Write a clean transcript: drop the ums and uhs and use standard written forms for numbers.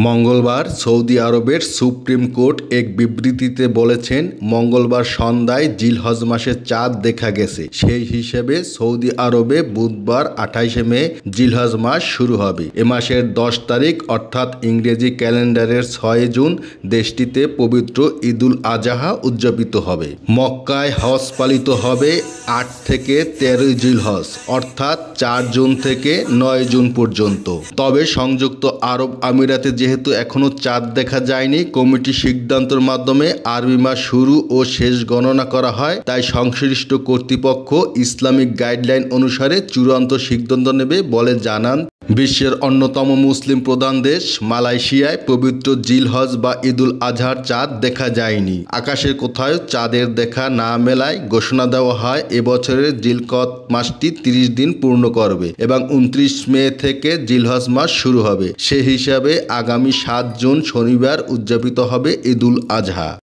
মঙ্গলবার সৌদি আরবের supreme court এক বিবৃতিতে বলেছেন, মঙ্গলবার সন্ধ্যায় জিলহজ মাসের চাঁদ দেখা গেছে। সেই হিসেবে সৌদি আরবে বুধবার 28 মে জিলহজ মাস শুরু হবে। এ মাসের 10 তারিখ অর্থাৎ ইংরেজি ক্যালেন্ডারের 6 জুন দেশটিতে পবিত্র ঈদুল আজহা উদযাপিত হবে। মক্কায় হজ পালিত হবে 8 থেকে 13 জিলহজ অর্থাৎ 4 জুন থেকে 9 জুন পর্যন্ত। তবে সংযুক্ত আরব আমিরাতে যেহেতু এখনও চাঁদ দেখা যায়নি, কমিটির সিদ্ধান্তের মাধ্যমে আরবি মাস শুরু ও শেষ গণনা করা হয়। তাই সংশ্লিষ্ট কর্তৃপক্ষ ইসলামিক গাইডলাইন অনুসারে চূড়ান্ত সিদ্ধান্ত নেবে বলে জানান। বিশ্বের অন্যতম মুসলিম প্রধান দেশ মালয়েশিয়ায় পবিত্র জিলহজ বা ঈদুল আজহার চাঁদ দেখা যায়নি। আকাশের কোথাও চাঁদের দেখা না মেলায় ঘোষণা দেওয়া হয় এবছরের জিলকদ মাসটি 30 দিন পূর্ণ করবে এবং 29 মে থেকে জিলহজ মাস শুরু হবে। সে হিসাবে আগামী 7 জুন শনিবার উদযাপিত হবে ঈদুল আজহা।